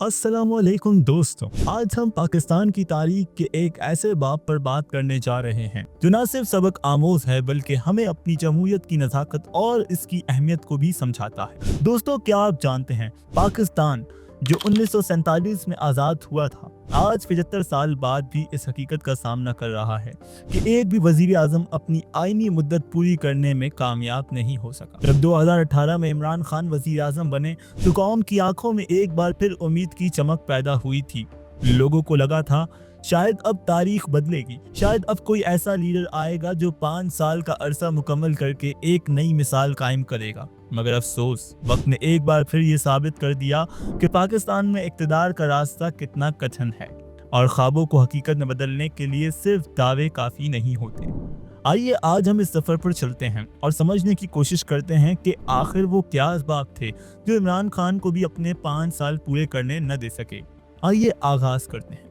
अस्सलामुअलैकुम दोस्तों, आज हम पाकिस्तान की तारीख के एक ऐसे बाब पर बात करने जा रहे हैं जो न सिर्फ सबक आमोज है बल्कि हमें अपनी जमहूरियत की नज़ाकत और इसकी अहमियत को भी समझाता है। दोस्तों, क्या आप जानते हैं पाकिस्तान जो 1947 में आज़ाद हुआ था, आज 75 साल बाद भी इस हकीकत का सामना कर रहा है कि एक भी वजीर आजम अपनी आईनी मुद्दत पूरी करने में कामयाब नहीं हो सका। जब 2018 में इमरान खान वजीर आजम बने तो कौम की आंखों में एक बार फिर उम्मीद की चमक पैदा हुई थी। लोगों को लगा था शायद अब तारीख बदलेगी, शायद अब कोई ऐसा लीडर आएगा जो 5 साल का अरसा मुकम्मल करके एक नई मिसाल कायम करेगा। मगर अफसोस, वक्त ने एक बार फिर ये साबित कर दिया कि पाकिस्तान में इक़्तिदार का रास्ता कितना कठिन है और ख्वाबों को हकीकत में बदलने के लिए सिर्फ दावे काफ़ी नहीं होते। आइए आज हम इस सफ़र पर चलते हैं और समझने की कोशिश करते हैं कि आखिर वो क्या असबाब थे जो इमरान खान को भी अपने 5 साल पूरे करने न दे सके। आइए आगाज़ करते हैं।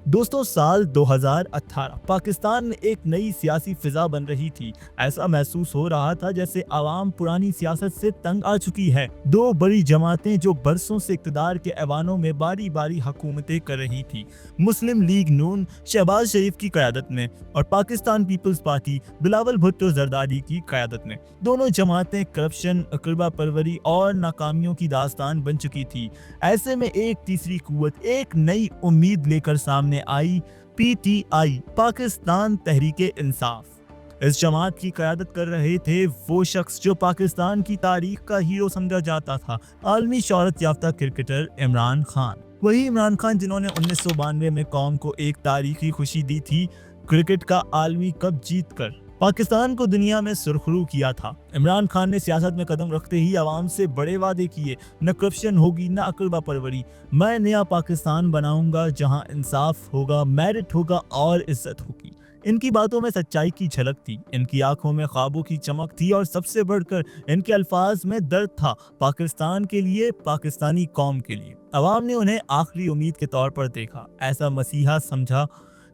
दोस्तों, साल 2018 पाकिस्तान में एक नई सियासी फिजा बन रही थी। ऐसा महसूस हो रहा था जैसे आवाम पुरानी सियासत से तंग आ चुकी है। दो बड़ी जमातें जो बरसों से इक़्तिदार के ऐवानों में बारी बारी हुकूमतें कर रही थी, मुस्लिम लीग नून शहबाज शरीफ की क़यादत में और पाकिस्तान पीपल्स पार्टी बिलावल भुट्टो जरदारी की क़यादत में। दोनों जमातें करप्शन, अक़रबा परवरी और नाकामियों की दास्तान बन चुकी थी। ऐसे में एक तीसरी कुव्वत, एक नई उम्मीद लेकर सामने आई, पीटीआई, पाकिस्तान तहरीके इंसाफ। इस जमात की क़यादत कर रहे थे वो शख्स जो पाकिस्तान की तारीख का हीरो समझा जाता था, आलमी शोहरत याफ्ता क्रिकेटर इमरान खान। वही इमरान खान जिन्होंने 1992 में कौम को एक तारीखी खुशी दी थी, क्रिकेट का आलमी कप जीतकर पाकिस्तान को दुनिया में सुरखरू किया था। इमरान खान ने सियासत में कदम रखते ही आवाम से बड़े वादे किए, न करप्शन होगी, न अक़रबा परवरी। मैं नया पाकिस्तान बनाऊंगा जहां इंसाफ होगा, मेरिट होगा और इज्जत होगी। इनकी बातों में सच्चाई की झलक थी, इनकी आंखों में ख्वाबों की चमक थी और सबसे बढ़कर इनके अल्फाज में दर्द था, पाकिस्तान के लिए, पाकिस्तानी कौम के लिए। आवाम ने उन्हें आखिरी उम्मीद के तौर पर देखा, ऐसा मसीहा समझा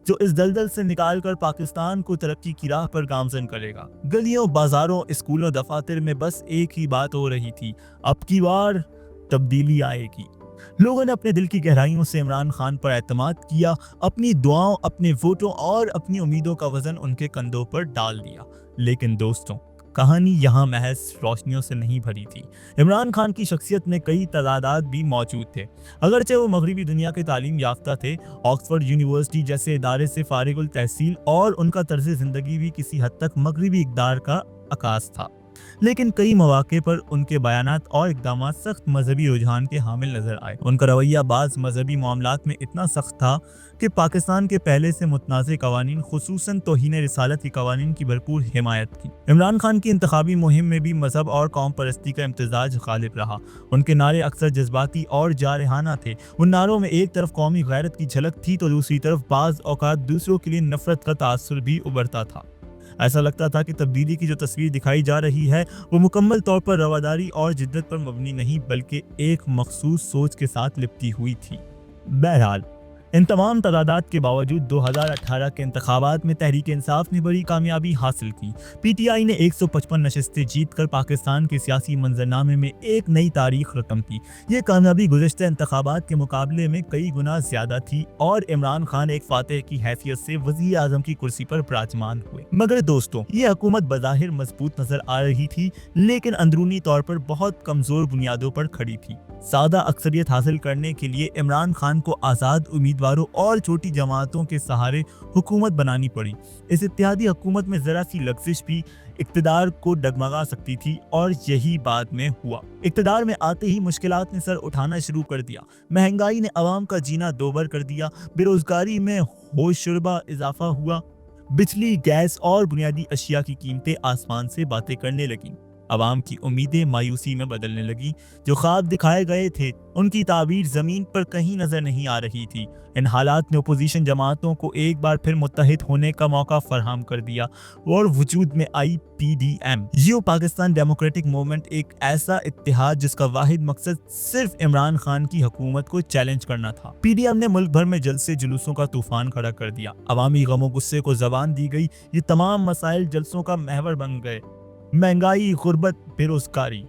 जो इस दलदल से निकालकर पाकिस्तान को तरक्की की राह पर गामजन करेगा। गलियों, बाजारों, स्कूलों, दफातर में बस एक ही बात हो रही थी, अब की बार तब्दीली आएगी। लोगों ने अपने दिल की गहराइयों से इमरान खान पर एतमाद किया, अपनी दुआओं, अपने वोटों और अपनी उम्मीदों का वजन उनके कंधों पर डाल दिया। लेकिन दोस्तों, कहानी यहाँ महज रोशनियों से नहीं भरी थी। इमरान खान की शख्सियत में कई तजादात भी मौजूद थे। अगरचे वो मगरबी दुनिया के तालीम याफ्ता थे, ऑक्सफोर्ड यूनिवर्सिटी जैसे इदारे से फारिगुल तहसील, और उनका तर्ज ज़िंदगी भी किसी हद तक मगरबी इक़्तिदार का अकास था। लेकिन कई मौके पर उनके बयानात और इक़दामात सख्त मजहबी रुझान के हामिल नजर आए। उनका रवैया बाज़ मजहबी मामलात में इतना सख्त था कि पाकिस्तान के पहले से मुतनाज़ कवानीन, खुसूसन तौहीन रिसालत की कवानीन की भरपूर हिमायत की। इमरान खान की इंतखाबी मुहिम में भी मजहब और कौम परस्ती का इम्तिजाज गालिब रहा। उनके नारे अक्सर जज्बाती और जारहाना थे। उन नारों में एक तरफ कौमी गैरत की झलक थी तो दूसरी तरफ बाज़ औक़ात दूसरों के लिए नफरत का तासुर भी उभरता था। ऐसा लगता था कि तब्दीली की जो तस्वीर दिखाई जा रही है वो मुकम्मल तौर पर रवादारी और जिद्दत पर मबनी नहीं बल्कि एक मखसूस सोच के साथ लिपटी हुई थी। बहरहाल, इन तमाम तदादात के बावजूद 2018 के इंतखाबात में तहरीक इंसाफ ने बड़ी कामयाबी हासिल की। पीटीआई ने 155 नशस्तें जीतकर पाकिस्तान के सियासी मंजरनामे में एक नई तारीख रकम की। ये कामयाबी गुज़श्ता इंतखाबात के मुकाबले में कई गुना ज़्यादा थी और इमरान खान एक फातेह की हैसियत से वज़ीर आज़म की कुर्सी पर विराजमान हुए। मगर दोस्तों, ये हुकूमत बज़ाहिर मजबूत नजर आ रही थी लेकिन अंदरूनी तौर पर बहुत कमज़ोर बुनियादों पर खड़ी थी। सादा अक्सरियत हासिल करने के लिए इमरान खान को आज़ाद उम्मीदवारों और छोटी जमातों के सहारे हुकूमत बनानी पड़ी। इस इत्तेहादी हुकूमत में जरा सी लग़ज़िश भी इक़्तिदार को डगमगा सकती थी और यही बाद में हुआ। इक़्तिदार में आते ही मुश्किलात ने सर उठाना शुरू कर दिया। महंगाई ने आवाम का जीना दोबर कर दिया, बेरोजगारी में होशरुबा इजाफा हुआ, बिजली, गैस और बुनियादी अशिया की कीमतें आसमान से बातें करने लगीं। आवाम की उम्मीदें मायूसी में बदलने लगी। जो ख्वाब दिखाए गए थे उनकी ताबीर ज़मीन पर कहीं नजर नहीं आ रही थी। इन हालात ने अपोजिशन जमातों को एक बार फिर मुत्तहिद होने का मौका फराहम कर दिया और वजूद में आई पीडीएम, जियो पाकिस्तान डेमोक्रेटिक मूवमेंट, एक ऐसा इत्तेहाद जिसका वाहिद मकसद सिर्फ इमरान खान की हुकूमत को चैलेंज करना था। पीडीएम ने मुल्क भर में जलसे जुलूसों का तूफान खड़ा कर दिया। अवामी गमो गुस्से को जबान दी गई। ये तमाम मसाइल जलसों का महवर बन गए। महंगाई, गुर्बत, बेरोजगारी,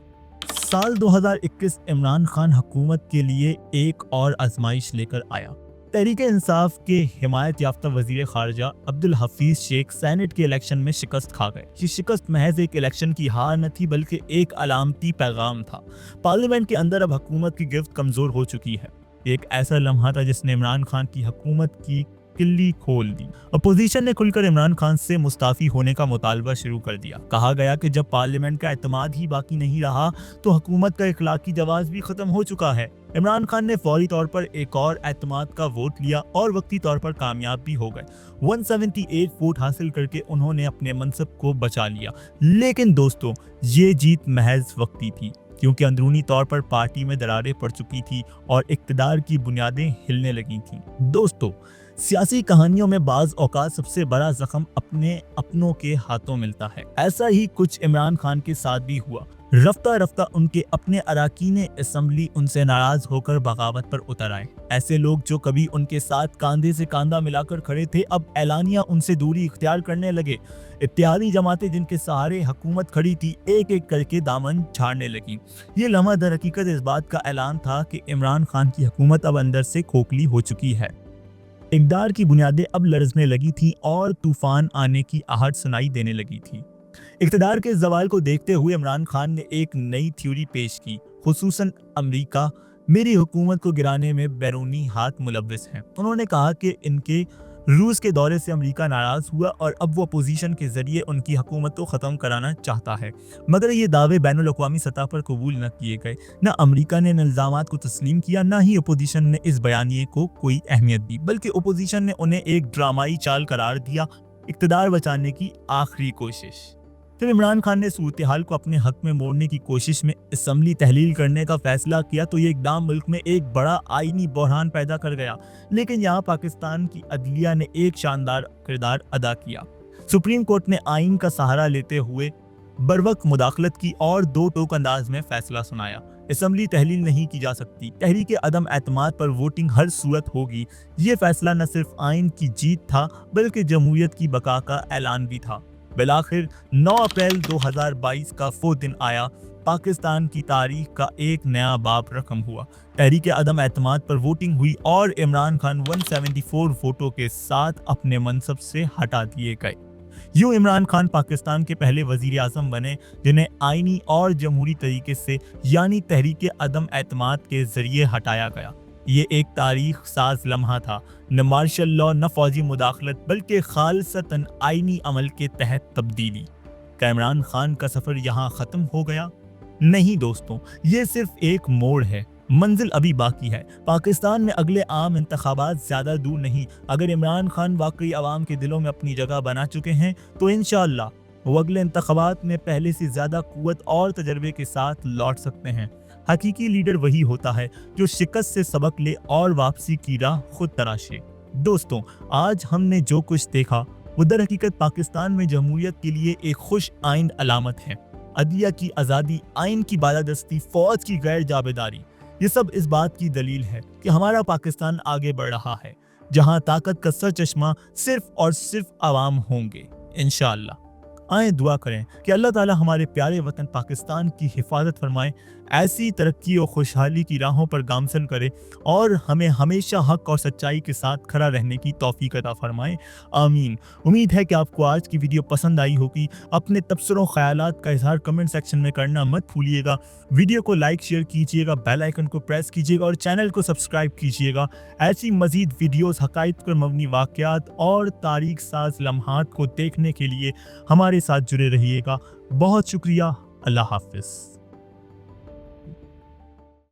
साल 2021 इमरान खान हुकूमत के लिए एक और आजमाइश लेकर आया। तहरीक इंसाफ के हिमायत याफ्ता वजीर खारजा अब्दुल हफीज शेख सेनेट के इलेक्शन में शिकस्त खा गए। ये शिकस्त महज एक इलेक्शन की हार न थी बल्कि एक अलामती पैगाम था। पार्लियामेंट के अंदर अब हुकूमत की गिरफ्त कमजोर हो चुकी है। एक ऐसा लम्हा था जिसने इमरान खान की हुकूमत की किल्ली खोल दी। अपोजिशन ने खुलकर इमरान खान से मुस्ताफी होने का मुतालबा शुरू कर दिया। कहा गया कि जब पार्लियामेंट का एतमाद ही बाकी नहीं रहा तो हुकूमत का इखलाकी जवाब भी खत्म हो चुका है। इमरान खान ने फौरी तौर पर एक और एतमाद का वोट लिया और वक्ती तौर पर कामयाब भी हो गए। 178 वोट हासिल करके उन्होंने अपने मनसब को बचा लिया। लेकिन दोस्तों, ये जीत महज वक्ती थी, क्योंकि अंदरूनी तौर पर पार्टी में दरारें पड़ चुकी थी और इक्तदार की बुनियादें हिलने लगी थीं। दोस्तों, सियासी कहानियों में बाज औकात सबसे बड़ा जख्म अपने अपनों के हाथों मिलता है। ऐसा ही कुछ इमरान खान के साथ भी हुआ। रफ्ता रफ्ता उनके अपने अराकीन असम्बली उनसे नाराज होकर बगावत पर उतर आए। ऐसे लोग जो कभी उनके साथ कांधे से कांधा मिलाकर खड़े थे, अब एलानिया उनसे दूरी इख्तियार करने लगे। इत्तेहादी जमातें जिनके सहारे हुकूमत खड़ी थी, एक एक करके दामन झाड़ने लगी। ये लम्हा दर हकीकत इस बात का ऐलान था कि इमरान खान की हुकूमत अब अंदर से खोखली हो चुकी है। इक़्तिदार की बुनियादें अब लरजने लगी थीं और तूफान आने की आहट सुनाई देने लगी थी। इक़्तिदार के ज़वाल को देखते हुए इमरान खान ने एक नई थ्योरी पेश की। खुसूसन अमेरिका मेरी हुकूमत को गिराने में बैरूनी हाथ मुलव्विस हैं। उन्होंने कहा कि इनके रूस के दौरे से अमेरिका नाराज़ हुआ और अब वो अपोजिशन के ज़रिए उनकी हुकूमत को ख़त्म कराना चाहता है। मगर ये दावे बैनुल-अक़वामी सतह पर कबूल न किए गए। न अमेरिका ने इन इल्ज़ामात को तस्लीम किया, न ही अपोजिशन ने इस बयानिए को कोई अहमियत दी, बल्कि अपोजिशन ने उन्हें एक ड्रामाई चाल करार दिया, इक़्तिदार बचाने की आखिरी कोशिश। जब इमरान खान ने सूरत हाल को अपने हक में मोड़ने की कोशिश में असम्बली तहलील करने का फैसला किया तो ये इक़दाम मुल्क में एक बड़ा आईनी बहरान पैदा कर गया। लेकिन यहाँ पाकिस्तान की अदलिया ने एक शानदार किरदार अदा किया। सुप्रीम कोर्ट ने आइन का सहारा लेते हुए बरवक्त मुदाखलत की और दो टोक अंदाज में फैसला सुनाया। असम्बली तहलील नहीं की जा सकती, तहरीक अदम एतमाद पर वोटिंग हर सूरत होगी। ये फैसला न सिर्फ आइन की जीत था बल्कि जमहूरियत की बका का ऐलान भी था। बिलाखिर 9 अप्रैल 2022 का वो दिन आया। पाकिस्तान की तारीख का एक नया बाब रकम हुआ। तहरीक अदम एतमाद पर वोटिंग हुई और इमरान खान 174 वोटों के साथ अपने मनसब से हटा दिए गए। यूं इमरान खान पाकिस्तान के पहले वजीर आज़म बने जिन्हें आईनी और जमहूरी तरीके से यानी तहरीक अदम एतमाद के जरिए हटाया गया। ये एक तारीख साज लम्हा था, न मार्शल लॉ न फौजी मुदाखलत बल्कि खालसतन आईनी अमल के तहत तब्दीली। क्या इमरान खान का सफ़र यहाँ ख़त्म हो गया? नहीं दोस्तों, ये सिर्फ एक मोड़ है, मंजिल अभी बाकी है। पाकिस्तान में अगले आम इंतखाबात ज़्यादा दूर नहीं। अगर इमरान खान वाकई अवाम के दिलों में अपनी जगह बना चुके हैं तो इंशाअल्लाह वो अगले इंतखाबात में पहले से ज़्यादा क़ुव्वत और तजर्बे के साथ लौट सकते हैं। हकीकी लीडर वही होता है जो शिकस्त से सबक ले और वापसी की राह खुद तराशे। दोस्तों, आज हमने जो कुछ देखा वो दर हकीकत पाकिस्तान में जमहूरियत के लिए एक खुश आइंद अलामत है। अदलिया की आज़ादी, आइन की बालादस्ती, फौज की गैर जाबेदारी, ये सब इस बात की दलील है कि हमारा पाकिस्तान आगे बढ़ रहा है, जहां ताकत का सरचश्मा सिर्फ और सिर्फ आवाम होंगे। इंशाअल्लाह आए दुआ करें कि अल्लाह ताला हमारे प्यारे वतन पाकिस्तान की हिफाजत फरमाए, ऐसी तरक्की और खुशहाली की राहों पर गामसन करे और हमें हमेशा हक और सच्चाई के साथ खड़ा रहने की तौफीक अता फरमाए। आमीन। उम्मीद है कि आपको आज की वीडियो पसंद आई होगी। अपने तबसरों ख़यालात का इजहार कमेंट सेक्शन में करना मत भूलिएगा। वीडियो को लाइक शेयर कीजिएगा, बेल आइकन को प्रेस कीजिएगा और चैनल को सब्सक्राइब कीजिएगा। ऐसी मज़ीद वीडियोज़, हक़ाइक़ पर मबनी वाक़यात और तारीख साज लम्हात को देखने के लिए हमारे साथ जुड़े रहिएगा। बहुत शुक्रिया। अल्लाह हाफ़िज़।